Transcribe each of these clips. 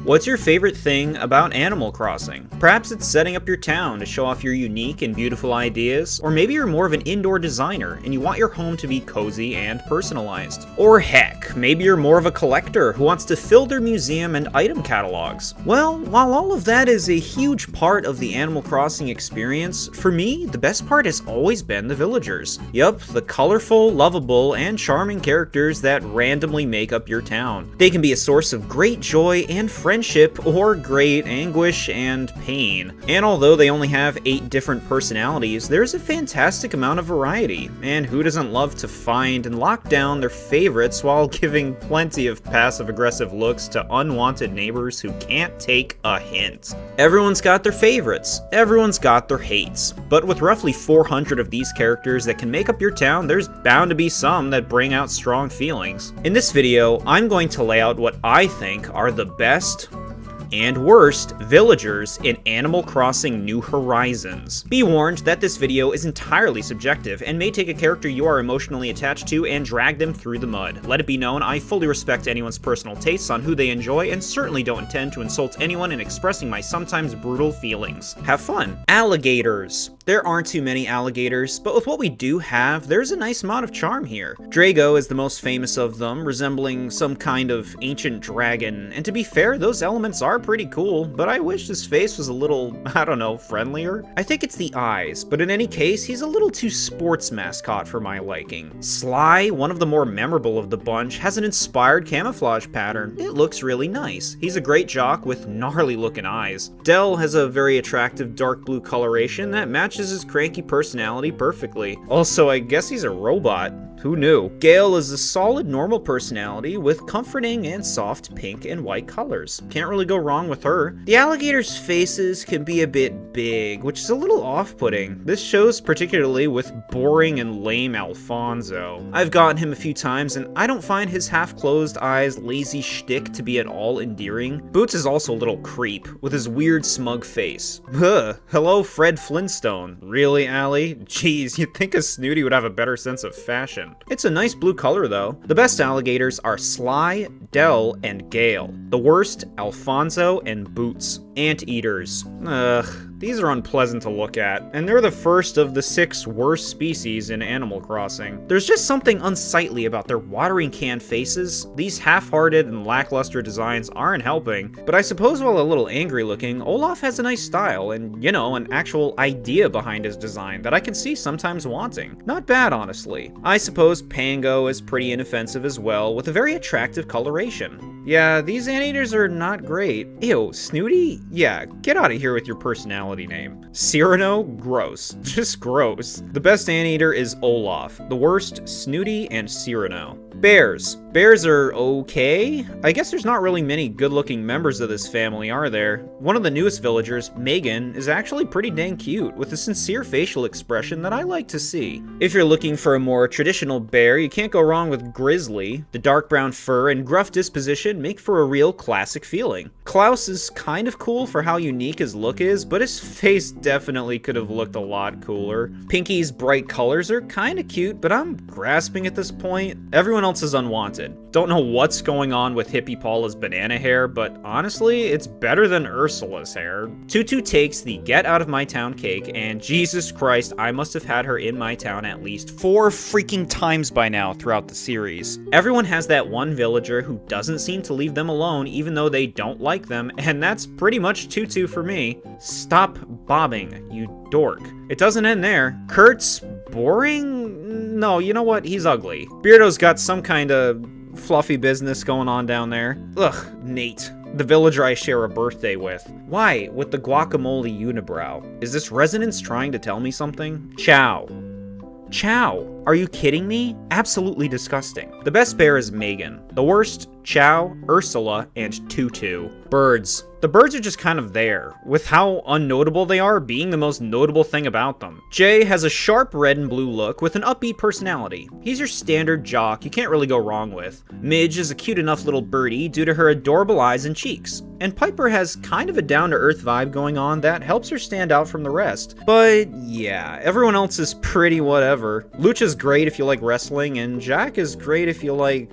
What's your favorite thing about Animal Crossing? Perhaps it's setting up your town to show off your unique and beautiful ideas, or maybe you're more of an indoor designer and you want your home to be cozy and personalized. Or heck, maybe you're more of a collector who wants to fill their museum and item catalogs. Well, while all of that is a huge part of the Animal Crossing experience, for me, the best part has always been the villagers. Yup, the colorful, lovable, and charming characters that randomly make up your town. They can be a source of great joy and friendship, or great anguish and pain. And although they only have 8 different personalities, there's a fantastic amount of variety, and who doesn't love to find and lock down their favorites while giving plenty of passive-aggressive looks to unwanted neighbors who can't take a hint? Everyone's got their favorites, everyone's got their hates, but with roughly 400 of these characters that can make up your town, there's bound to be some that bring out strong feelings. In this video, I'm going to lay out what I think are the best and worst villagers in Animal Crossing New Horizons. Be warned that this video is entirely subjective and may take a character you are emotionally attached to and drag them through the mud. Let it be known I fully respect anyone's personal tastes on who they enjoy and certainly don't intend to insult anyone in expressing my sometimes brutal feelings. Have fun. Alligators. There aren't too many alligators, but with what we do have, there's a nice amount of charm here. Drago is the most famous of them, resembling some kind of ancient dragon, and to be fair, those elements are pretty cool, but I wish his face was a little, I don't know, friendlier? I think it's the eyes, but in any case, he's a little too sports mascot for my liking. Sly, one of the more memorable of the bunch, has an inspired camouflage pattern. It looks really nice. He's a great jock with gnarly looking eyes. Dell has a very attractive dark blue coloration that matches his cranky personality perfectly. Also, I guess he's a robot. Who knew? Gale is a solid normal personality with comforting and soft pink and white colors. Can't really go wrong with her. The alligators' faces can be a bit big, which is a little off-putting. This shows particularly with boring and lame Alfonso. I've gotten him a few times and I don't find his half-closed eyes lazy shtick to be at all endearing. Boots is also a little creep, with his weird smug face. Hello Fred Flintstone. Really, Allie? Jeez, you'd think a snooty would have a better sense of fashion. It's a nice blue color though. The best alligators are Sly, Dell, and Gale. The worst, Alfonso and Boots. Anteaters. These are unpleasant to look at, and they're the first of the 6 worst species in Animal Crossing. There's just something unsightly about their watering can faces. These half-hearted and lackluster designs aren't helping, but I suppose while a little angry looking, Olaf has a nice style and, you know, an actual idea behind his design that I can see sometimes wanting. Not bad, honestly. I suppose Pango is pretty inoffensive as well, with a very attractive coloration. Yeah, these anteaters are not great. Ew, Snooty? Yeah, get out of here with your personality name. Cyrano? Gross. Just gross. The best anteater is Olaf. The worst, Snooty and Cyrano. Bears. Bears are okay. I guess there's not really many good-looking members of this family, are there? One of the newest villagers, Megan, is actually pretty dang cute, with a sincere facial expression that I like to see. If you're looking for a more traditional bear, you can't go wrong with Grizzly. The dark brown fur and gruff disposition make for a real classic feeling. Klaus is kind of cool for how unique his look is, but his face definitely could have looked a lot cooler. Pinky's bright colors are kinda cute, but I'm grasping at this point. Everyone else is unwanted. Don't know what's going on with Hippie Paula's banana hair, but honestly, it's better than Ursula's hair. Tutu takes the get out of my town cake, and Jesus Christ, I must have had her in my town at least 4 freaking times by now throughout the series. Everyone has that one villager who doesn't seem to leave them alone even though they don't like them, and that's pretty much Tutu for me. Stop bobbing, you dork. It doesn't end there. Kurt's boring? No, you know what? He's ugly. Beardo's got some kind of fluffy business going on down there. Ugh, Nate. The villager I share a birthday with. Why? With the guacamole unibrow. Is this resonance trying to tell me something? Chow. Chow. Are you kidding me? Absolutely disgusting. The best bear is Megan. The worst, Chow, Ursula, and Tutu. Birds. The birds are just kind of there, with how unnotable they are being the most notable thing about them. Jay has a sharp red and blue look with an upbeat personality. He's your standard jock you can't really go wrong with. Midge is a cute enough little birdie due to her adorable eyes and cheeks. And Piper has kind of a down-to-earth vibe going on that helps her stand out from the rest. But yeah, everyone else is pretty whatever. Lucha's great if you like wrestling, and Jack is great if you like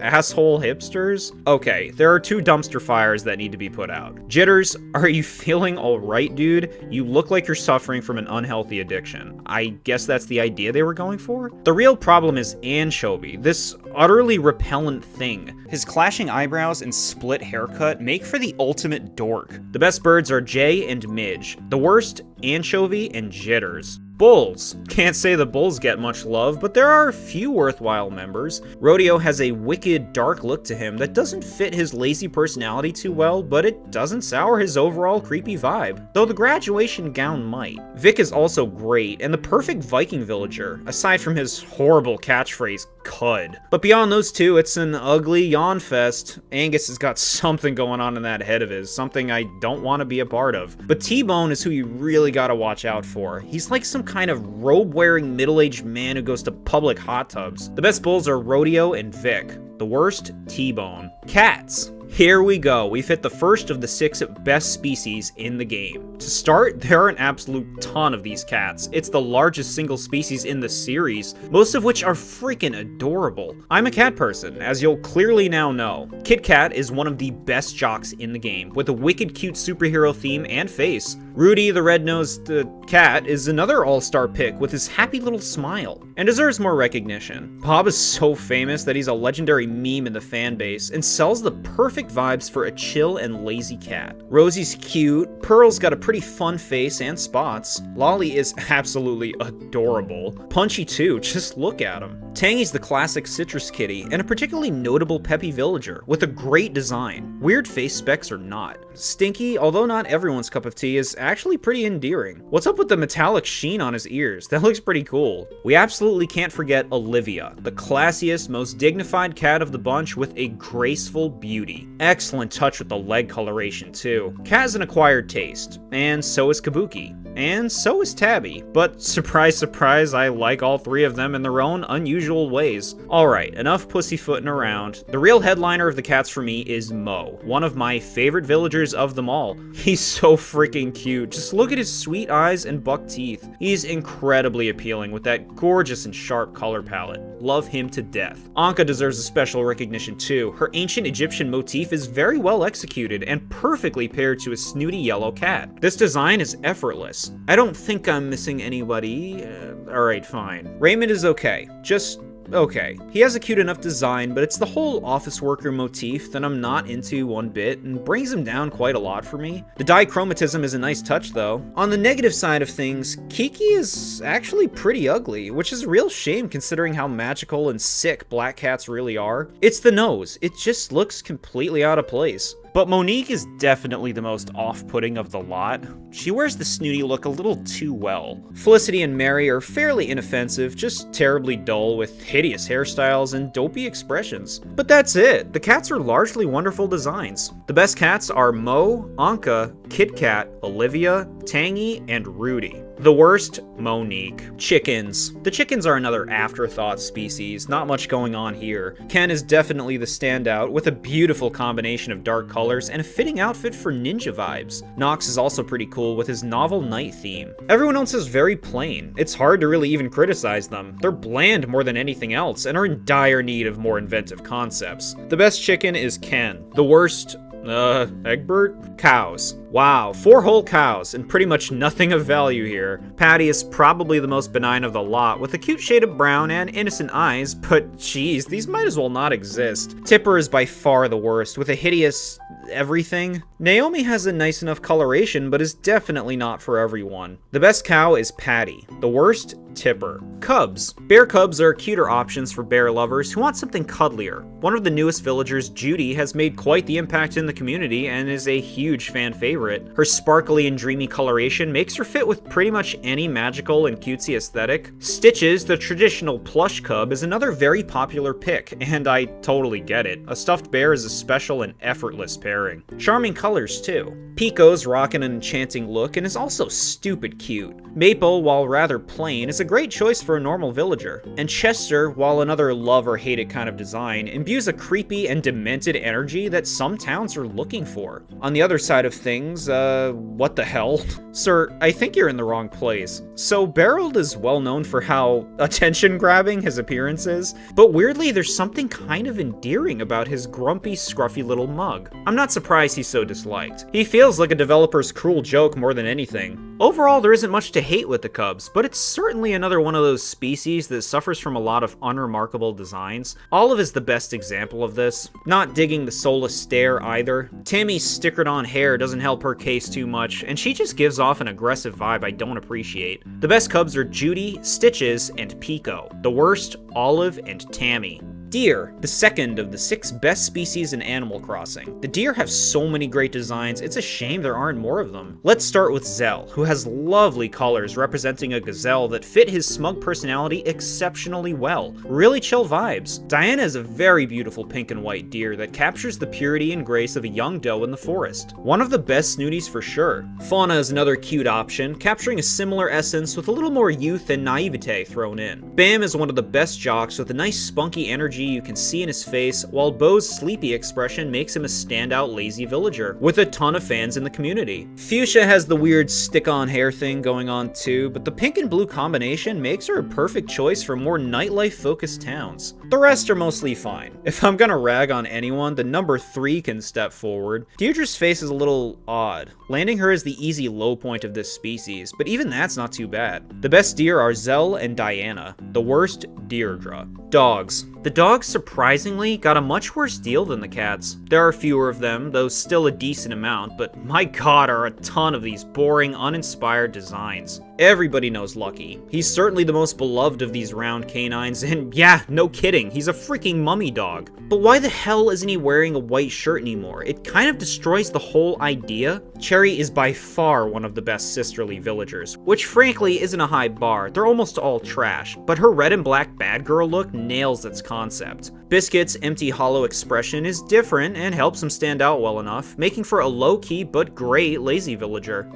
asshole hipsters? Okay, there are 2 dumpster fires that need to be put out. Jitters, are you feeling alright, dude? You look like you're suffering from an unhealthy addiction. I guess that's the idea they were going for? The real problem is Anchovy, this utterly repellent thing. His clashing eyebrows and split haircut make for the ultimate dork. The best birds are Jay and Midge. The worst, Anchovy and Jitters. Bulls. Can't say the bulls get much love, but there are a few worthwhile members. Rodeo has a wicked, dark look to him that doesn't fit his lazy personality too well, but it doesn't sour his overall creepy vibe, though the graduation gown might. Vic is also great, and the perfect Viking villager, aside from his horrible catchphrase, Cud. But beyond those 2, it's an ugly yawn fest. Angus has got something going on in that head of his, something I don't want to be a part of. But T-Bone is who you really gotta watch out for. He's like some kind of robe-wearing middle-aged man who goes to public hot tubs. The best bulls are Rodeo and Vic. The worst, T-Bone. Cats. Here we go, we've hit the first of the 6 best species in the game. To start, there are an absolute ton of these cats. It's the largest single species in the series, most of which are freaking adorable. I'm a cat person, as you'll clearly now know. Kit Kat is one of the best jocks in the game, with a wicked cute superhero theme and face. Rudy the red-nosed cat is another all-star pick with his happy little smile, and deserves more recognition. Bob is so famous that he's a legendary meme in the fan base, and sells the perfect vibes for a chill and lazy cat. Rosie's cute, Pearl's got a pretty fun face and spots, Lolly is absolutely adorable, Punchy too, just look at him. Tangy's the classic citrus kitty, and a particularly notable peppy villager, with a great design. Weird face specs or not. Stinky, although not everyone's cup of tea, is actually pretty endearing. What's up with the metallic sheen on his ears? That looks pretty cool. We absolutely can't forget Olivia, the classiest, most dignified cat of the bunch with a graceful beauty. Excellent touch with the leg coloration too. Cat has an acquired taste, and so is Kabuki. And so is Tabby, but surprise surprise, I like all 3 of them in their own unusual ways. Alright, enough pussyfooting around. The real headliner of the cats for me is Mo, one of my favorite villagers of them all. He's so freaking cute, just look at his sweet eyes and buck teeth. He's incredibly appealing with that gorgeous and sharp color palette. Love him to death. Anka deserves a special recognition too. Her ancient Egyptian motif is very well executed and perfectly paired to a snooty yellow cat. This design is effortless. I don't think I'm missing anybody. Alright, fine. Raymond is okay. Just okay. He has a cute enough design, but it's the whole office worker motif that I'm not into one bit and brings him down quite a lot for me. The dichromatism is a nice touch though. On the negative side of things, Kiki is actually pretty ugly, which is a real shame considering how magical and sick black cats really are. It's the nose. It just looks completely out of place. But Monique is definitely the most off-putting of the lot. She wears the snooty look a little too well. Felicity and Mary are fairly inoffensive, just terribly dull with hideous hairstyles and dopey expressions. But that's it. The cats are largely wonderful designs. The best cats are Mo, Anka, Kit Kat, Olivia, Tangy, and Rudy. The worst, Monique. Chickens. The chickens are another afterthought species, not much going on here. Ken is definitely the standout, with a beautiful combination of dark colors and a fitting outfit for ninja vibes. Knox is also pretty cool with his novel night theme. Everyone else is very plain. It's hard to really even criticize them. They're bland more than anything else, and are in dire need of more inventive concepts. The best chicken is Ken. The worst, Egbert? Cows. Wow, 4 whole cows, and pretty much nothing of value here. Patty is probably the most benign of the lot, with a cute shade of brown and innocent eyes, but geez, these might as well not exist. Tipper is by far the worst, with a hideous everything. Naomi has a nice enough coloration, but is definitely not for everyone. The best cow is Patty. The worst, Tipper. Cubs. Bear cubs are cuter options for bear lovers who want something cuddlier. One of the newest villagers, Judy, has made quite the impact in the community and is a huge fan favorite. Her sparkly and dreamy coloration makes her fit with pretty much any magical and cutesy aesthetic. Stitches, the traditional plush cub, is another very popular pick, and I totally get it. A stuffed bear is a special and effortless pairing. Charming colors too. Pico's rocking an enchanting look and is also stupid cute. Maple, while rather plain, is a great choice for a normal villager. And Chester, while another love or hate it kind of design, imbues a creepy and demented energy that some towns are looking for. On the other side of things, what the hell? Sir, I think you're in the wrong place. So Berold is well known for how attention-grabbing his appearance is, but weirdly there's something kind of endearing about his grumpy, scruffy little mug. I'm not surprised he's so disliked. He feels like a developer's cruel joke more than anything. Overall, there isn't much to hate with the cubs, but it's certainly another one of those species that suffers from a lot of unremarkable designs. Olive is the best example of this. Not digging the soulless stare either. Tammy's stickered-on hair doesn't help her case too much, and she just gives off an aggressive vibe I don't appreciate. The best cubs are Judy, Stitches, and Pico. The worst, Olive and Tammy. Deer, the second of the 6 best species in Animal Crossing. The deer have so many great designs, it's a shame there aren't more of them. Let's start with Zell, who has lovely colors representing a gazelle that fit his smug personality exceptionally well. Really chill vibes. Diana is a very beautiful pink and white deer that captures the purity and grace of a young doe in the forest. One of the best snooties for sure. Fauna is another cute option, capturing a similar essence with a little more youth and naivete thrown in. Bam is one of the best jocks with a nice spunky energy you can see in his face, while Bo's sleepy expression makes him a standout lazy villager, with a ton of fans in the community. Fuchsia has the weird stick-on hair thing going on too, but the pink and blue combination makes her a perfect choice for more nightlife-focused towns. The rest are mostly fine. If I'm gonna rag on anyone, the number 3 can step forward. Deirdre's face is a little odd. Landing her is the easy low point of this species, but even that's not too bad. The best deer are Zell and Diana. The worst, Deirdre. Dogs. The dogs surprisingly got a much worse deal than the cats. There are fewer of them, though still a decent amount, but my god are a ton of these boring, uninspired designs. Everybody knows Lucky. He's certainly the most beloved of these round canines, and yeah, no kidding, he's a freaking mummy dog. But why the hell isn't he wearing a white shirt anymore? It kind of destroys the whole idea. Cherry is by far one of the best sisterly villagers, which frankly isn't a high bar. They're almost all trash, but her red and black bad girl look nails its concept. Biscuit's empty hollow expression is different and helps him stand out well enough, making for a low-key but great lazy villager.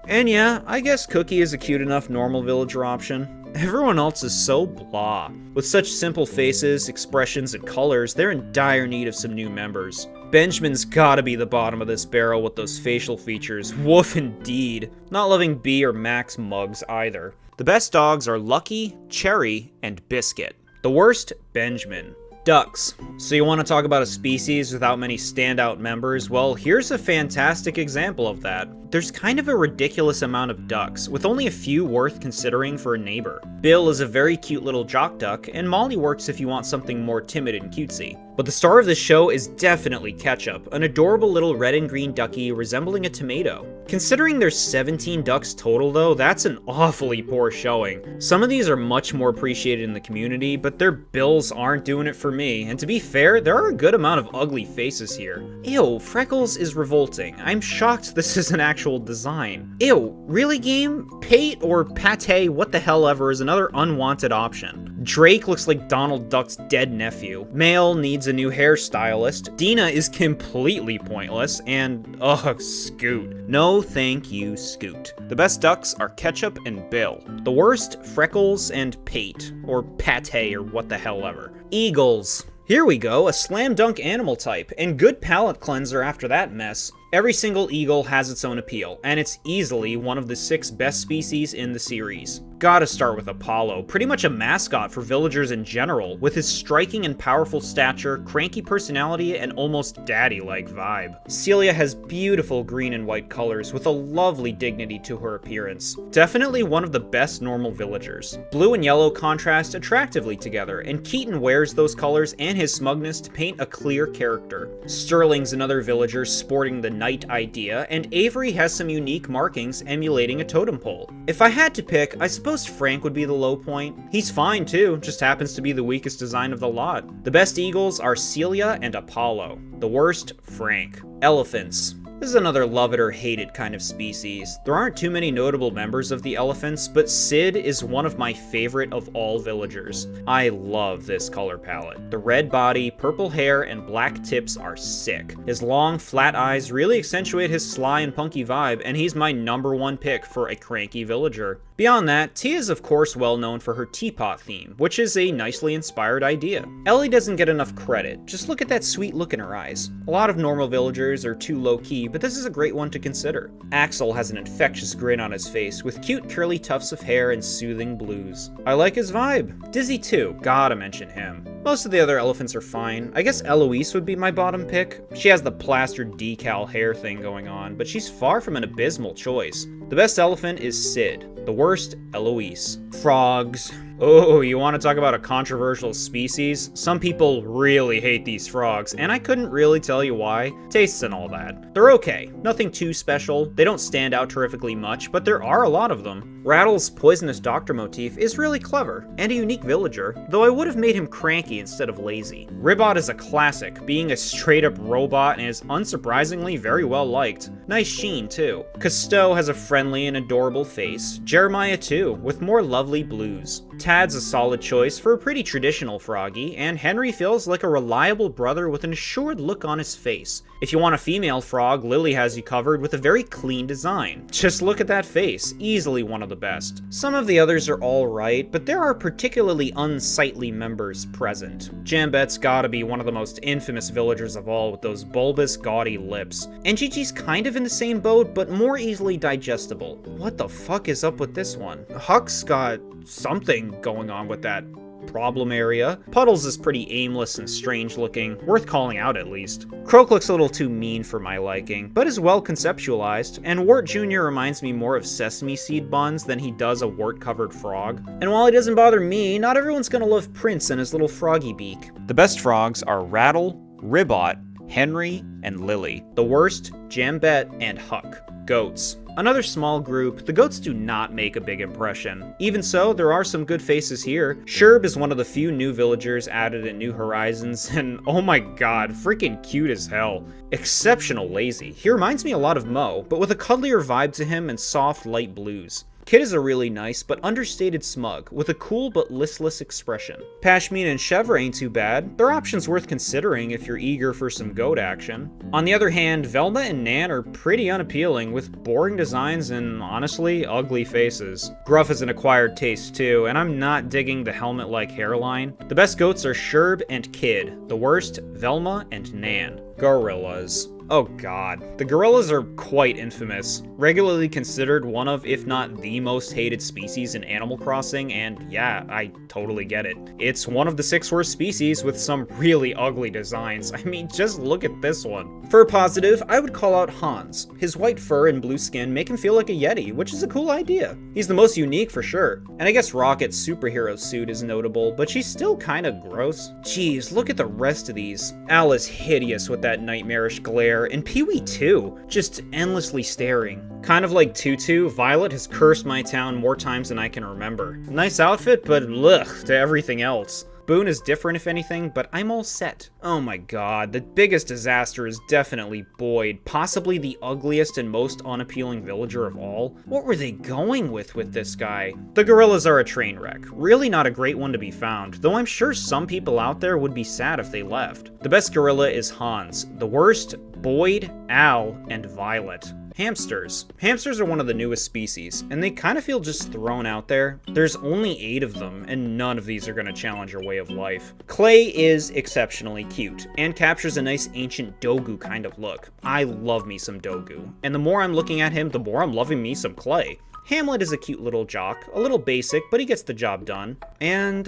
And yeah, I guess Cookie is a cute enough normal villager option. Everyone else is so blah. With such simple faces, expressions, and colors, they're in dire need of some new members. Benjamin's gotta be the bottom of this barrel with those facial features. Woof indeed. Not loving B or Max mugs either. The best dogs are Lucky, Cherry, and Biscuit. The worst, Benjamin. Ducks. So you want to talk about a species without many standout members? Well, here's a fantastic example of that. There's kind of a ridiculous amount of ducks, with only a few worth considering for a neighbor. Bill is a very cute little jock duck, and Molly works if you want something more timid and cutesy. But the star of the show is definitely Ketchup, an adorable little red and green ducky resembling a tomato. Considering there's 17 ducks total though, that's an awfully poor showing. Some of these are much more appreciated in the community, but their bills aren't doing it for me, and to be fair, there are a good amount of ugly faces here. Ew, Freckles is revolting. I'm shocked this is an actual design. Ew, really game? Pate or Pate, what the hell ever, is another unwanted option. Drake looks like Donald Duck's dead nephew. Male needs a new hairstylist. Dina is completely pointless, and ugh, Scoot. No thank you, Scoot. The best ducks are Ketchup and Bill. The worst, Freckles and Pate, or Pate or what the hell ever. Eagles. Here we go, a slam dunk animal type, and good palate cleanser after that mess. Every single eagle has its own appeal, and it's easily one of the 6 best species in the series. Gotta start with Apollo, pretty much a mascot for villagers in general, with his striking and powerful stature, cranky personality, and almost daddy-like vibe. Celia has beautiful green and white colors, with a lovely dignity to her appearance. Definitely one of the best normal villagers. Blue and yellow contrast attractively together, and Keaton wears those colors and his smugness to paint a clear character. Sterling's another villager sporting the knight idea, and Avery has some unique markings emulating a totem pole. If I had to pick, I suppose Frank would be the low point. He's fine too, just happens to be the weakest design of the lot. The best eagles are Celia and Apollo. The worst, Frank. Elephants. This is another love it or hate it kind of species. There aren't too many notable members of the elephants, but Sid is one of my favorite of all villagers. I love this color palette. The red body, purple hair, and black tips are sick. His long, flat eyes really accentuate his sly and punky vibe, and he's my #1 pick for a cranky villager. Beyond that, Tia is of course well known for her teapot theme, which is a nicely inspired idea. Ellie doesn't get enough credit, just look at that sweet look in her eyes. A lot of normal villagers are too low-key, but this is a great one to consider. Axel has an infectious grin on his face, with cute curly tufts of hair and soothing blues. I like his vibe. Dizzy too, gotta mention him. Most of the other elephants are fine. I guess Eloise would be my bottom pick. She has the plastered decal hair thing going on, but she's far from an abysmal choice. The best elephant is Sid. The worst, Eloise. Frogs. Oh, you want to talk about a controversial species? Some people really hate these frogs, and I couldn't really tell you why. Tastes and all that. They're okay. Nothing too special. They don't stand out terrifically much, but there are a lot of them. Rattle's poisonous doctor motif is really clever, and a unique villager, though I would have made him cranky instead of lazy. Ribbot is a classic, being a straight-up robot and is unsurprisingly very well liked. Nice sheen, too. Cousteau has a friendly and adorable face. Jeremiah, too, with more lovely blues. Tad's a solid choice for a pretty traditional froggy, and Henry feels like a reliable brother with an assured look on his face. If you want a female frog, Lily has you covered with a very clean design. Just look at that face, easily one of the best. Some of the others are alright, but there are particularly unsightly members present. Jambet's gotta be one of the most infamous villagers of all with those bulbous, gaudy lips. And Gigi's kind of in the same boat, but more easily digestible. What the fuck is up with this one? Huck's got something going on with that problem area. Puddles is pretty aimless and strange looking, worth calling out at least. Croak looks a little too mean for my liking, but is well conceptualized, and Wart Jr. reminds me more of sesame seed buns than he does a wart-covered frog. And while it doesn't bother me, not everyone's gonna love Prince and his little froggy beak. The best frogs are Rattle, Ribbot, Henry, and Lily. The worst, Jambet and Huck. Goats. Another small group, the goats do not make a big impression. Even so, there are some good faces here. Sherb is one of the few new villagers added in New Horizons, and oh my god, freaking cute as hell. Exceptional lazy. He reminds me a lot of Mo, but with a cuddlier vibe to him and soft light blues. Kid is a really nice but understated smug, with a cool but listless expression. Pashmina and Chevre ain't too bad. They're options worth considering if you're eager for some goat action. On the other hand, Velma and Nan are pretty unappealing, with boring designs and, honestly, ugly faces. Gruff is an acquired taste too, and I'm not digging the helmet-like hairline. The best goats are Sherb and Kid. The worst, Velma and Nan. Gorillas. Oh god. The gorillas are quite infamous, regularly considered one of, if not the most hated species in Animal Crossing, and yeah, I totally get it. It's one of the 6 worst species with some really ugly designs. I mean, just look at this one. For a positive, I would call out Hans. His white fur and blue skin make him feel like a Yeti, which is a cool idea. He's the most unique for sure. And I guess Rocket's superhero suit is notable, but she's still kinda gross. Jeez, look at the rest of these. Al is hideous with that nightmarish glare, and Pee-wee too, just endlessly staring. Kind of like Tutu, Violet has cursed my town more times than I can remember. Nice outfit, but ugh to everything else. Boone is different if anything, but I'm all set. Oh my god, the biggest disaster is definitely Boyd, possibly the ugliest and most unappealing villager of all. What were they going with this guy? The gorillas are a train wreck. Really not a great one to be found, though I'm sure some people out there would be sad if they left. The best gorilla is Hans. The worst, Boyd, Al, and Violet. Hamsters. Hamsters are one of the newest species, and they kind of feel just thrown out there. There's only 8 of them, and none of these are going to challenge your way of life. Clay is exceptionally cute, and captures a nice ancient Dogu kind of look. I love me some Dogu, and the more I'm looking at him, the more I'm loving me some Clay. Hamlet is a cute little jock, a little basic, but he gets the job done. And,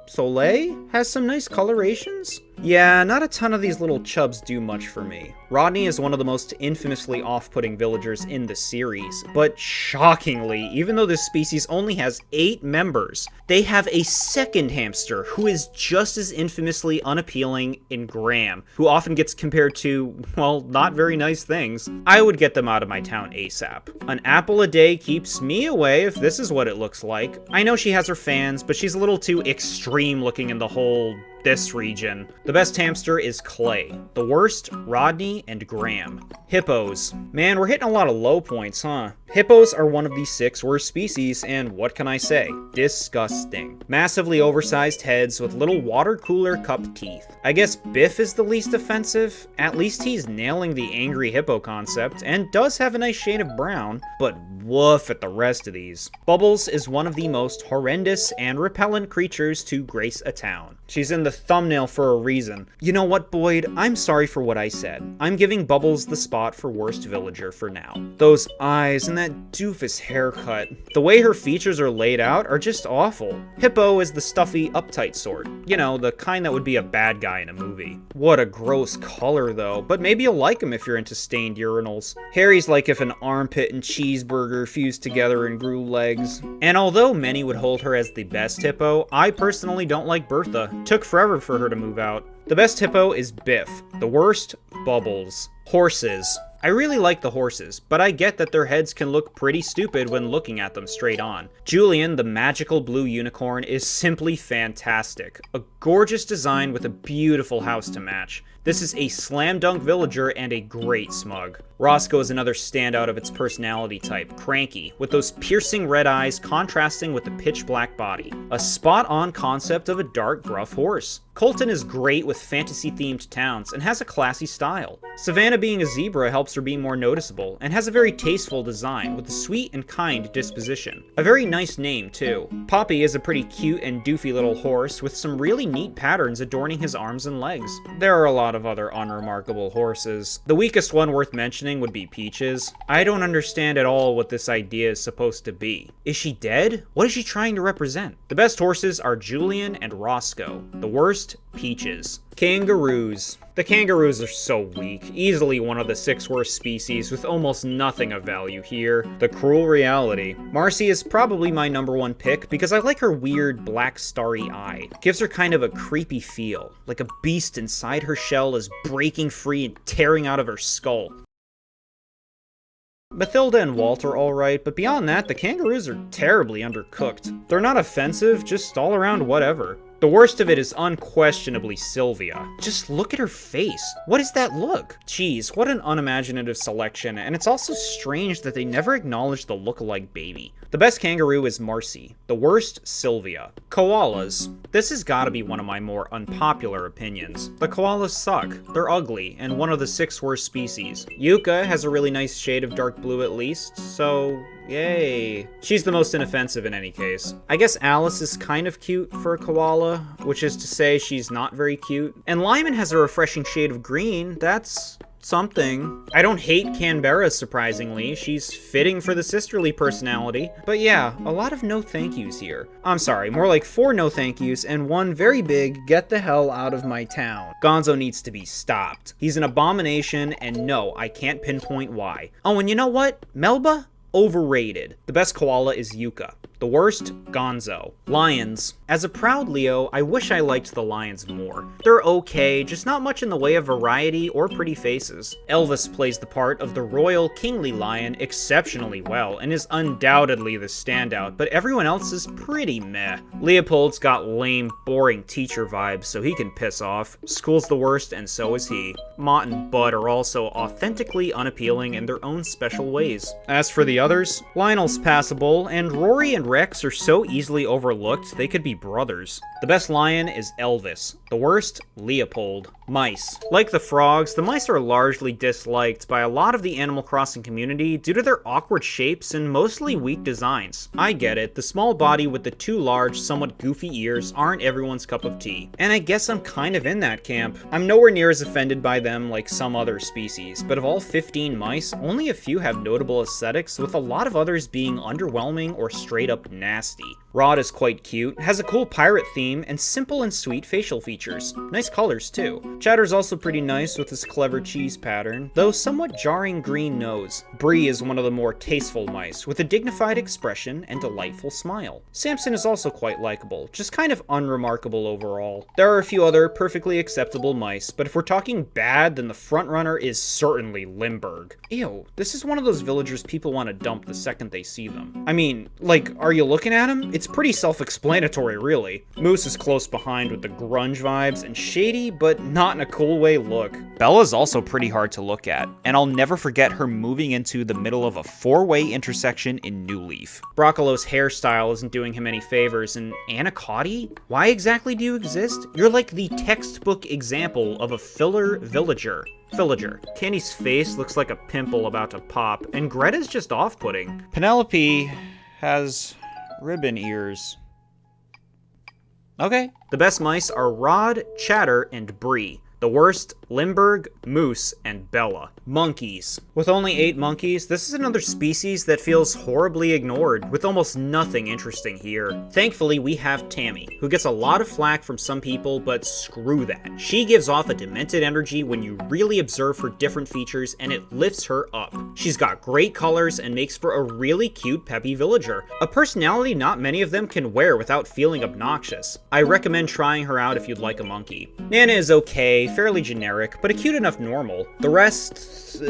Soleil has some nice colorations? Yeah, not a ton of these little chubs do much for me. Rodney is one of the most infamously off-putting villagers in the series, but shockingly, even though this species only has 8 members, they have a second hamster who is just as infamously unappealing in Graham, who often gets compared to, well, not very nice things. I would get them out of my town ASAP. An apple a day keeps me away if this is what it looks like. I know she has her fans, but she's a little too extreme looking in the whole this region. The best hamster is Clay. The worst, Rodney and Graham. Hippos. Man, we're hitting a lot of low points, huh? Hippos are one of the 6 worst species, and what can I say? Disgusting. Massively oversized heads with little water cooler cup teeth. I guess Biff is the least offensive. At least he's nailing the angry hippo concept, and does have a nice shade of brown, but woof at the rest of these. Bubbles is one of the most horrendous and repellent creatures to grace a town. She's in the thumbnail for a reason. You know what, Boyd? I'm sorry for what I said. I'm giving Bubbles the spot for worst villager for now. Those eyes and that doofus haircut. The way her features are laid out are just awful. Hippo is the stuffy, uptight sort. You know, the kind that would be a bad guy in a movie. What a gross color though, but maybe you'll like him if you're into stained urinals. Harry's like if an armpit and cheeseburger fused together and grew legs. And although many would hold her as the best hippo, I personally don't like Bertha. Took forever for her to move out. The best hippo is Biff. The worst, Bubbles. Horses. I really like the horses, but I get that their heads can look pretty stupid when looking at them straight on. Julian, the magical blue unicorn, is simply fantastic. A gorgeous design with a beautiful house to match. This is a slam dunk villager and a great smug. Roscoe is another standout of its personality type, cranky, with those piercing red eyes contrasting with the pitch black body. A spot-on concept of a dark, gruff horse. Colton is great with fantasy-themed towns and has a classy style. Savannah being a zebra helps her be more noticeable, and has a very tasteful design with a sweet and kind disposition. A very nice name, too. Poppy is a pretty cute and doofy little horse with some really neat patterns adorning his arms and legs. There are a lot of other unremarkable horses. The weakest one worth mentioning would be Peaches. I don't understand at all what this idea is supposed to be. Is she dead? What is she trying to represent? The best horses are Julian and Roscoe. The worst, Peaches. Kangaroos. The kangaroos are so weak, easily one of the 6 worst species with almost nothing of value here. The cruel reality. Marcy is probably my #1 pick because I like her weird black starry eye. Gives her kind of a creepy feel, like a beast inside her shell is breaking free and tearing out of her skull. Mathilda and Walt are alright, but beyond that, the kangaroos are terribly undercooked. They're not offensive, just all around whatever. The worst of it is unquestionably Sylvia. Just look at her face. What is that look? Geez, what an unimaginative selection, and it's also strange that they never acknowledge the look-alike baby. The best kangaroo is Marcy. The worst, Sylvia. Koalas. This has gotta be one of my more unpopular opinions. The koalas suck. They're ugly, and one of the 6 worst species. Yuka has a really nice shade of dark blue at least, so yay. She's the most inoffensive in any case. I guess Alice is kind of cute for a koala, which is to say she's not very cute. And Lyman has a refreshing shade of green. That's something. I don't hate Canberra, surprisingly. She's fitting for the sisterly personality. But yeah, a lot of no thank yous here. I'm sorry, more like 4 no thank yous and 1 very big get the hell out of my town. Gonzo needs to be stopped. He's an abomination, and no, I can't pinpoint why. Oh, and you know what? Melba? Overrated. The best koala is Yuka. The worst, Gonzo. Lions. As a proud Leo, I wish I liked the lions more. They're okay, just not much in the way of variety or pretty faces. Elvis plays the part of the royal kingly lion exceptionally well and is undoubtedly the standout, but everyone else is pretty meh. Leopold's got lame, boring teacher vibes, so he can piss off. School's the worst, and so is he. Mott and Bud are also authentically unappealing in their own special ways. As for the others, Lionel's passable, and Rory and Rex are so easily overlooked they could be brothers. The best lion is Elvis. The worst, Leopold. Mice. Like the frogs, the mice are largely disliked by a lot of the Animal Crossing community due to their awkward shapes and mostly weak designs. I get it, the small body with the 2 large, somewhat goofy ears aren't everyone's cup of tea. And I guess I'm kind of in that camp. I'm nowhere near as offended by them like some other species, but of all 15 mice, only a few have notable aesthetics, with a lot of others being underwhelming or straight up nasty. Rod is quite cute, has a cool pirate theme, and simple and sweet facial features. Nice colors too. Chatter's also pretty nice with his clever cheese pattern, though somewhat jarring green nose. Bree is one of the more tasteful mice, with a dignified expression and delightful smile. Samson is also quite likable, just kind of unremarkable overall. There are a few other perfectly acceptable mice, but if we're talking bad, then the frontrunner is certainly Limburg. Ew, this is one of those villagers people want to dump the second they see them. I mean, like, are you looking at him? It's pretty self-explanatory, really. Moose is close behind with the grunge vibes, and shady, but not in a cool way look. Bella's also pretty hard to look at, and I'll never forget her moving into the middle of a four-way intersection in New Leaf. Broccolo's hairstyle isn't doing him any favors, and Anacotti? Why exactly do you exist? You're like the textbook example of a filler villager. Candy's face looks like a pimple about to pop, and Greta's just off-putting. Penelope has ribbon ears. Okay. The best mice are Rod, Chatter, and Bree. The worst, Limburg, Moose, and Bella. Monkeys. With only 8 monkeys, this is another species that feels horribly ignored, with almost nothing interesting here. Thankfully, we have Tammy, who gets a lot of flack from some people, but screw that. She gives off a demented energy when you really observe her different features, and it lifts her up. She's got great colors and makes for a really cute, peppy villager. A personality not many of them can wear without feeling obnoxious. I recommend trying her out if you'd like a monkey. Nana is okay, fairly generic, but a cute enough normal. The rest,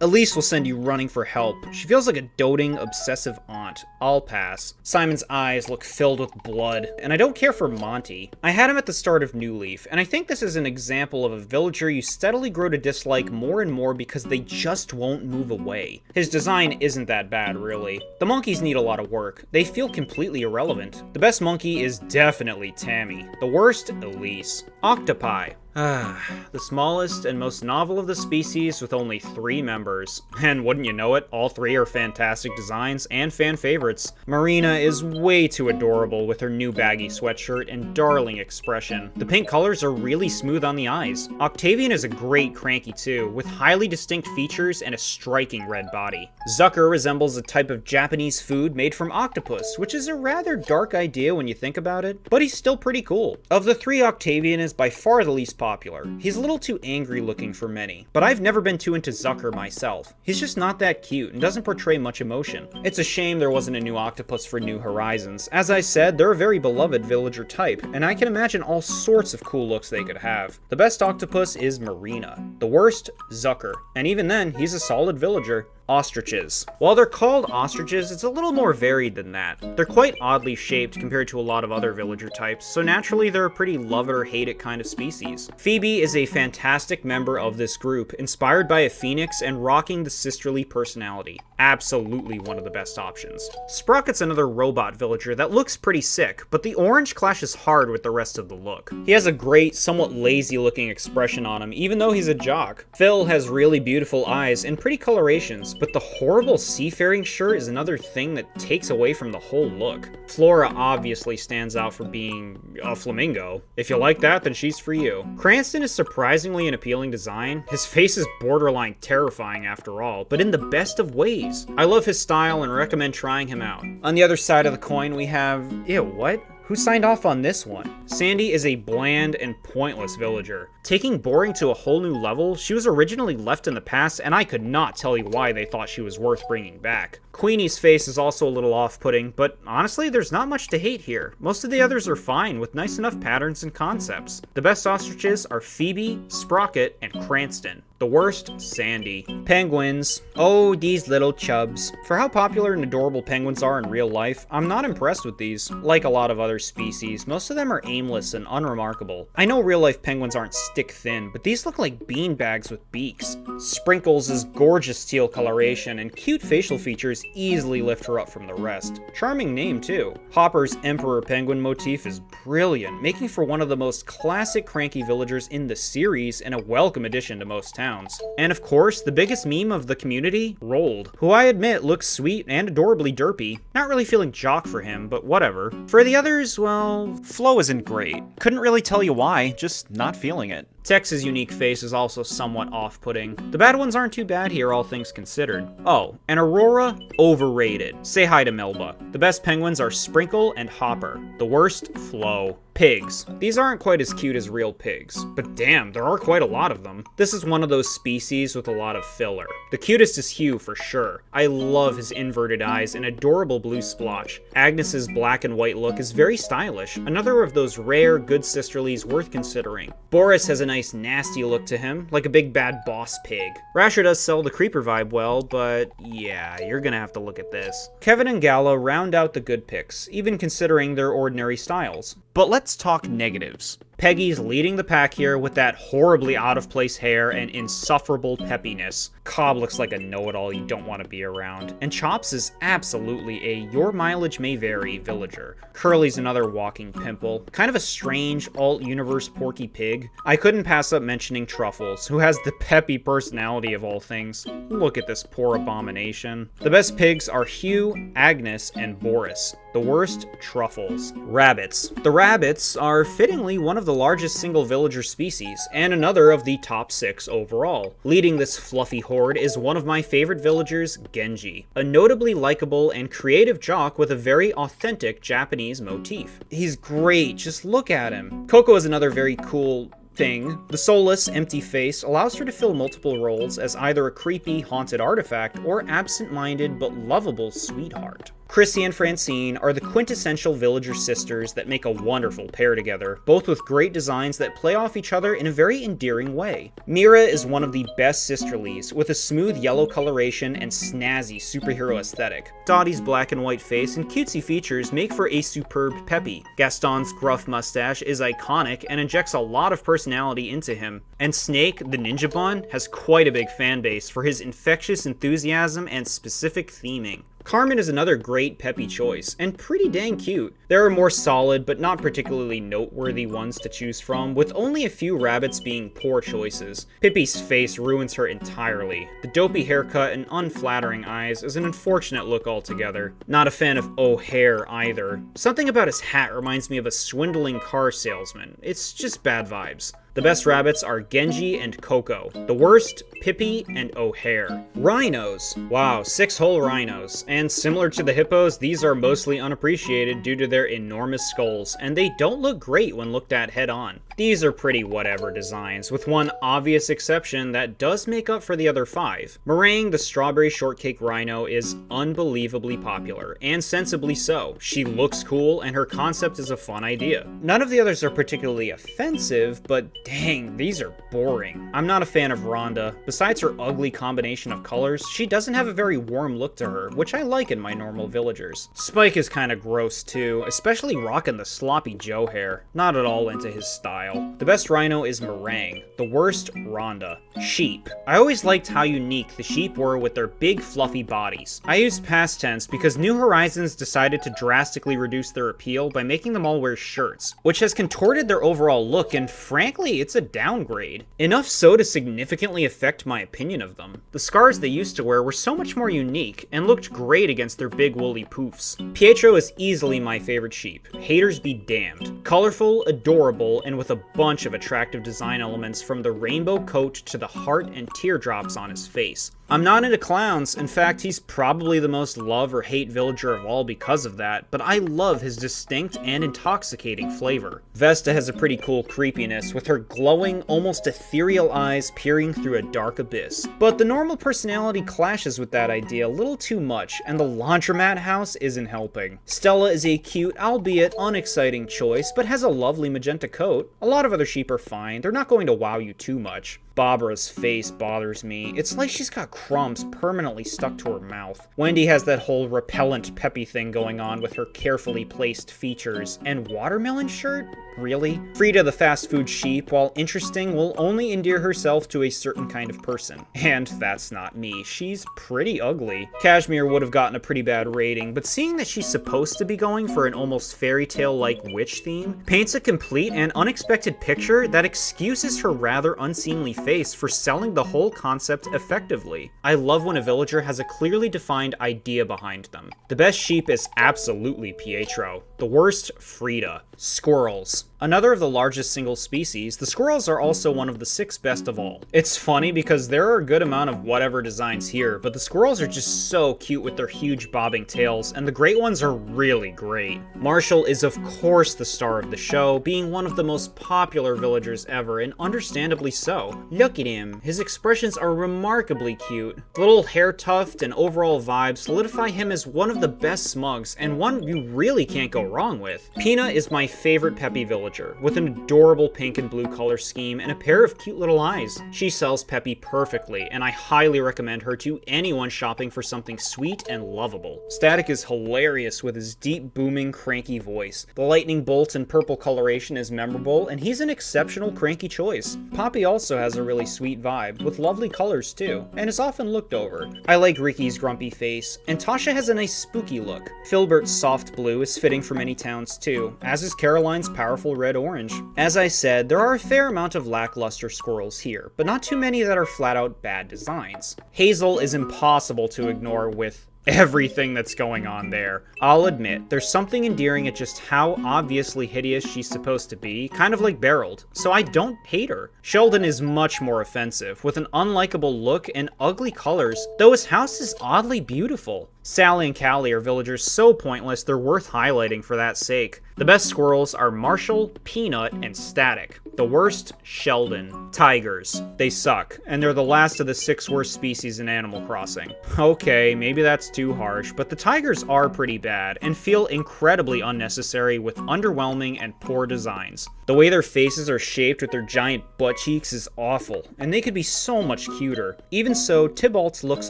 Elise will send you running for help. She feels like a doting, obsessive aunt. I'll pass. Simon's eyes look filled with blood, and I don't care for Monty. I had him at the start of New Leaf, and I think this is an example of a villager you steadily grow to dislike more and more because they just won't move away. His design isn't that bad, really. The monkeys need a lot of work. They feel completely irrelevant. The best monkey is definitely Tammy. The worst, Elise. Octopi. The smallest and most novel of the species with only 3 members. And wouldn't you know it, all 3 are fantastic designs and fan favorites. Marina is way too adorable with her new baggy sweatshirt and darling expression. The pink colors are really smooth on the eyes. Octavian is a great cranky too, with highly distinct features and a striking red body. Zucker resembles a type of Japanese food made from octopus, which is a rather dark idea when you think about it, but he's still pretty cool. Of the 3, Octavian is by far the least popular. He's a little too angry looking for many, but I've never been too into Zucker myself. He's just not that cute and doesn't portray much emotion. It's a shame there wasn't a new octopus for New Horizons. As I said, they're a very beloved villager type, and I can imagine all sorts of cool looks they could have. The best octopus is Marina. The worst, Zucker. And even then, he's a solid villager. Ostriches. While they're called ostriches, it's a little more varied than that. They're quite oddly shaped compared to a lot of other villager types, so naturally they're a pretty love it or hate it kind of species. Phoebe is a fantastic member of this group, inspired by a phoenix and rocking the sisterly personality. Absolutely one of the best options. Sprocket's another robot villager that looks pretty sick, but the orange clashes hard with the rest of the look. He has a great, somewhat lazy looking expression on him, even though he's a jock. Phil has really beautiful eyes and pretty colorations, but the horrible seafaring shirt is another thing that takes away from the whole look. Flora obviously stands out for being a flamingo. If you like that, then she's for you. Cranston is surprisingly an appealing design. His face is borderline terrifying after all, but in the best of ways. I love his style and recommend trying him out. On the other side of the coin, we have... Ew, what? Who signed off on this one? Sandy is a bland and pointless villager. Taking boring to a whole new level, she was originally left in the past, and I could not tell you why they thought she was worth bringing back. Queenie's face is also a little off-putting, but honestly, there's not much to hate here. Most of the others are fine, with nice enough patterns and concepts. The best ostriches are Phoebe, Sprocket, and Cranston. The worst, Sandy. Penguins. Oh, these little chubs. For how popular and adorable penguins are in real life, I'm not impressed with these. Like a lot of other species, most of them are aimless and unremarkable. I know real-life penguins aren't stick-thin, but these look like beanbags with beaks. Sprinkles' gorgeous teal coloration and cute facial features easily lift her up from the rest. Charming name, too. Hopper's Emperor Penguin motif is brilliant, making for one of the most classic cranky villagers in the series and a welcome addition to most towns. And of course, the biggest meme of the community, Rolled, who I admit looks sweet and adorably derpy. Not really feeling jock for him, but whatever. For the others, well, Flo isn't great. Couldn't really tell you why, just not feeling it. Tex's unique face is also somewhat off-putting. The bad ones aren't too bad here, all things considered. Oh, and Aurora? Overrated. Say hi to Melba. The best penguins are Sprinkle and Hopper. The worst? Flo. Pigs. These aren't quite as cute as real pigs, but damn, there are quite a lot of them. This is one of those species with a lot of filler. The cutest is Hugh for sure. I love his inverted eyes and adorable blue splotch. Agnes's black and white look is very stylish, another of those rare, good sisterlies worth considering. Boris has a nice nasty look to him, like a big bad boss pig. Rasher does sell the creeper vibe well, but yeah, you're gonna have to look at this. Kevin and Gala round out the good picks, even considering their ordinary styles. But let's talk negatives. Peggy's leading the pack here with that horribly out-of-place hair and insufferable peppiness. Cobb looks like a know-it-all you don't want to be around. And Chops is absolutely a your mileage may vary villager. Curly's another walking pimple. Kind of a strange, alt-universe Porky Pig. I couldn't pass up mentioning Truffles, who has the peppy personality of all things. Look at this poor abomination. The best pigs are Hugh, Agnes, and Boris. The worst, Truffles. Rabbits. The rabbits are fittingly one of the largest single villager species, and another of the top 6 overall. Leading this fluffy horde is one of my favorite villagers, Genji, a notably likable and creative jock with a very authentic Japanese motif. He's great, just look at him. Coco is another very cool thing. The soulless, empty face allows her to fill multiple roles as either a creepy, haunted artifact or absent-minded but lovable sweetheart. Chrissy and Francine are the quintessential villager sisters that make a wonderful pair together, both with great designs that play off each other in a very endearing way. Mira is one of the best sisterlies, with a smooth yellow coloration and snazzy superhero aesthetic. Dottie's black and white face and cutesy features make for a superb Peppy. Gaston's gruff mustache is iconic and injects a lot of personality into him. And Snake, the ninja bun, has quite a big fan base for his infectious enthusiasm and specific theming. Carmen is another great peppy choice, and pretty dang cute. There are more solid but not particularly noteworthy ones to choose from, with only a few rabbits being poor choices. Pippi's face ruins her entirely. The dopey haircut and unflattering eyes is an unfortunate look altogether. Not a fan of O'Hare either. Something about his hat reminds me of a swindling car salesman. It's just bad vibes. The best rabbits are Genji and Coco. The worst, Pippi and O'Hare. Rhinos. Wow, 6 whole rhinos. And similar to the hippos, these are mostly unappreciated due to their enormous skulls, and they don't look great when looked at head on. These are pretty whatever designs, with one obvious exception that does make up for the other 5. Meringue, the strawberry shortcake rhino, is unbelievably popular, and sensibly so. She looks cool, and her concept is a fun idea. None of the others are particularly offensive, but dang, these are boring. I'm not a fan of Rhonda. Besides her ugly combination of colors, she doesn't have a very warm look to her, which I like in my normal villagers. Spike is kinda gross too, especially rocking the sloppy Joe hair. Not at all into his style. The best rhino is Meringue. The worst, Rhonda. Sheep. I always liked how unique the sheep were with their big fluffy bodies. I used past tense because New Horizons decided to drastically reduce their appeal by making them all wear shirts, which has contorted their overall look, and frankly, it's a downgrade. Enough so to significantly affect my opinion of them. The scars they used to wear were so much more unique, and looked great against their big woolly poofs. Pietro is easily my favorite sheep. Haters be damned. Colorful, adorable, and with a bunch of attractive design elements from the rainbow coat to the heart and teardrops on his face. I'm not into clowns. In fact, he's probably the most love or hate villager of all because of that, but I love his distinct and intoxicating flavor. Vesta has a pretty cool creepiness, with her glowing, almost ethereal eyes peering through a dark abyss. But the normal personality clashes with that idea a little too much, and the laundromat house isn't helping. Stella is a cute, albeit unexciting choice, but has a lovely magenta coat. A lot of other sheep are fine, they're not going to wow you too much. Barbara's face bothers me. It's like she's got crumbs permanently stuck to her mouth. Wendy has that whole repellent peppy thing going on with her carefully placed features. And watermelon shirt? Really? Frida the fast food sheep, while interesting, will only endear herself to a certain kind of person. And that's not me. She's pretty ugly. Cashmere would have gotten a pretty bad rating, but seeing that she's supposed to be going for an almost fairy tale-like witch theme, paints a complete and unexpected picture that excuses her rather unseemly face for selling the whole concept effectively. I love when a villager has a clearly defined idea behind them. The best sheep is absolutely Pietro. The worst, Frida. Squirrels. Another of the largest single species, the squirrels are also one of the 6 best of all. It's funny because there are a good amount of whatever designs here, but the squirrels are just so cute with their huge bobbing tails, and the great ones are really great. Marshall is of course the star of the show, being one of the most popular villagers ever, and understandably so. Look at him, his expressions are remarkably cute. The little hair tuft and overall vibe solidify him as one of the best smugs, and one you really can't go wrong with. Peanut is my favorite peppy villager, with an adorable pink and blue color scheme and a pair of cute little eyes. She sells Peppy perfectly, and I highly recommend her to anyone shopping for something sweet and lovable. Static is hilarious with his deep, booming, cranky voice. The lightning bolt and purple coloration is memorable, and he's an exceptional cranky choice. Poppy also has a really sweet vibe, with lovely colors too, and is often looked over. I like Ricky's grumpy face, and Tasha has a nice spooky look. Filbert's soft blue is fitting for many towns too, as is Caroline's powerful red-orange. As I said, there are a fair amount of lackluster squirrels here, but not too many that are flat-out bad designs. Hazel is impossible to ignore with everything that's going on there. I'll admit, there's something endearing at just how obviously hideous she's supposed to be, kind of like Beryl, so I don't hate her. Sheldon is much more offensive, with an unlikable look and ugly colors, though his house is oddly beautiful. Sally and Callie are villagers so pointless they're worth highlighting for that sake. The best squirrels are Marshall, Peanut, and Static. The worst, Sheldon. Tigers. They suck, and they're the last of the 6 worst species in Animal Crossing. Okay, maybe that's too harsh, but the tigers are pretty bad, and feel incredibly unnecessary with underwhelming and poor designs. The way their faces are shaped with their giant butt cheeks is awful, and they could be so much cuter. Even so, Tybalt's looks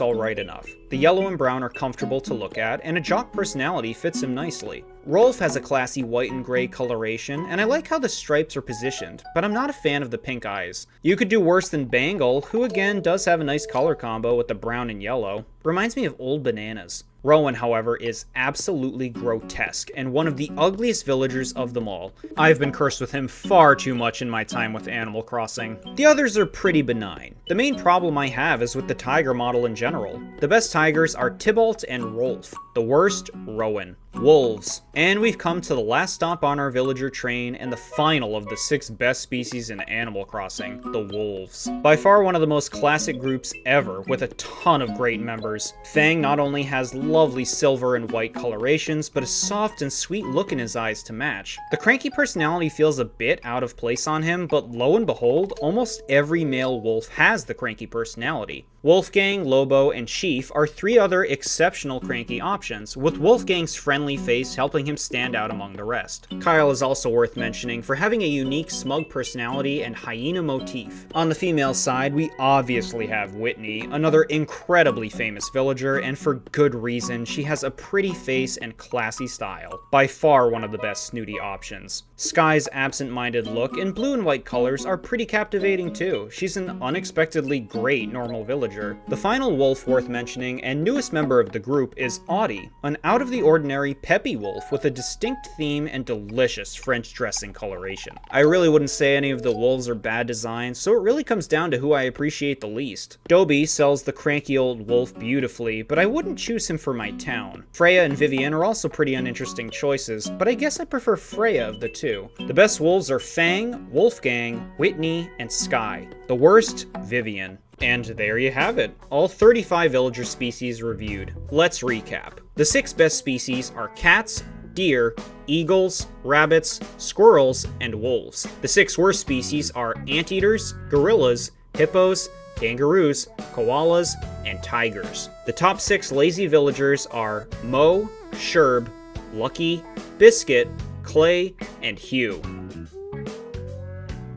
alright enough. The yellow and brown are comfortable to look at, and a jock personality fits him nicely. Rolf has a classy white and gray coloration, and I like how the stripes are positioned, but I'm not a fan of the pink eyes. You could do worse than Bangle, who again does have a nice color combo with the brown and yellow. Reminds me of old bananas. Rowan, however, is absolutely grotesque, and one of the ugliest villagers of them all. I've been cursed with him far too much in my time with Animal Crossing. The others are pretty benign. The main problem I have is with the tiger model in general. The best tigers are Tybalt and Rolf. The worst, Rowan. Wolves. And we've come to the last stop on our villager train and the final of the 6 best species in Animal Crossing, the wolves. By far one of the most classic groups ever, with a ton of great members. Fang not only has lovely silver and white colorations, but a soft and sweet look in his eyes to match. The cranky personality feels a bit out of place on him, but lo and behold, almost every male wolf has the cranky personality. Wolfgang, Lobo, and Chief are 3 other exceptional cranky options, with Wolfgang's friendly face helping him stand out among the rest. Kyle is also worth mentioning for having a unique smug personality and hyena motif. On the female side, we obviously have Whitney, another incredibly famous villager, and for good reason. She has a pretty face and classy style. By far one of the best snooty options. Sky's absent-minded look and blue and white colors are pretty captivating too. She's an unexpectedly great normal villager. The final wolf worth mentioning and newest member of the group is Audie, an out-of-the-ordinary peppy wolf with a distinct theme and delicious French dressing coloration. I really wouldn't say any of the wolves are bad designs, so it really comes down to who I appreciate the least. Dobie sells the cranky old wolf beautifully, but I wouldn't choose him for my town. Freya and Vivian are also pretty uninteresting choices, but I guess I prefer Freya of the 2. The best wolves are Fang, Wolfgang, Whitney, and Sky. The worst, Vivian. And there you have it, all 35 villager species reviewed. Let's recap. The 6 best species are cats, deer, eagles, rabbits, squirrels, and wolves. The 6 worst species are anteaters, gorillas, hippos, kangaroos, koalas, and tigers. The top 6 lazy villagers are Mo, Sherb, Lucky, Biscuit, Clay, and Hugh.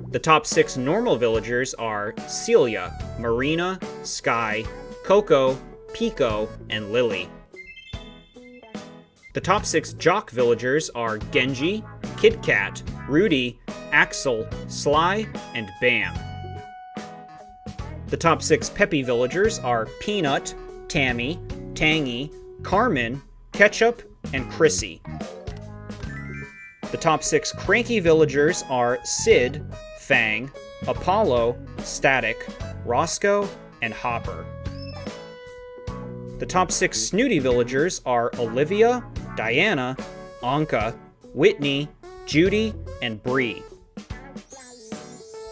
The top 6 normal villagers are Celia, Marina, Sky, Coco, Pico, and Lily. The top 6 jock villagers are Genji, Kit Kat, Rudy, Axel, Sly, and Bam. The top 6 peppy villagers are Peanut, Tammy, Tangy, Carmen, Ketchup, and Chrissy. The top 6 cranky villagers are Sid, Fang, Apollo, Static, Roscoe, and Hopper. The top 6 snooty villagers are Olivia, Diana, Anka, Whitney, Judy, and Bree.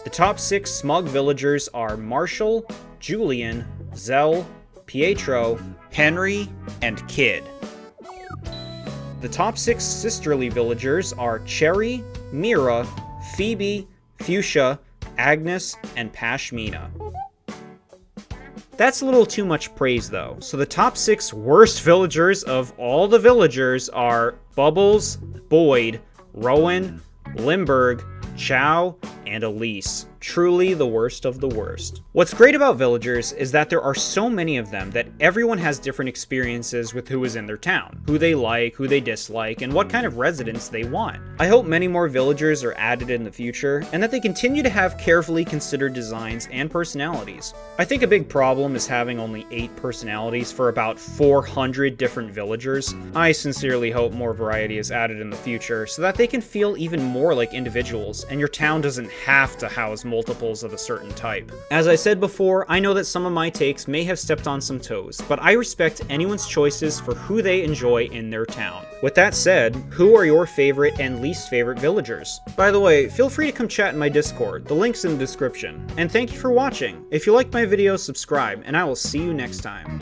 The top 6 smug villagers are Marshall, Julian, Zell, Pietro, Henry, and Kid. The top 6 sisterly villagers are Cherry, Mira, Phoebe, Fuchsia, Agnes, and Pashmina. That's a little too much praise though, so the top 6 worst villagers of all the villagers are Bubbles, Boyd, Rowan, Limburg, Chow, and Elise. Truly the worst of the worst. What's great about villagers is that there are so many of them that everyone has different experiences with who is in their town, who they like, who they dislike, and what kind of residents they want. I hope many more villagers are added in the future, and that they continue to have carefully considered designs and personalities. I think a big problem is having only 8 personalities for about 400 different villagers. I sincerely hope more variety is added in the future so that they can feel even more like individuals, and your town doesn't have to house multiples of a certain type. As I said before, I know that some of my takes may have stepped on some toes, but I respect anyone's choices for who they enjoy in their town. With that said, who are your favorite and least favorite villagers? By the way, feel free to come chat in my Discord, the link's in the description. And thank you for watching. If you liked my video, subscribe, and I will see you next time.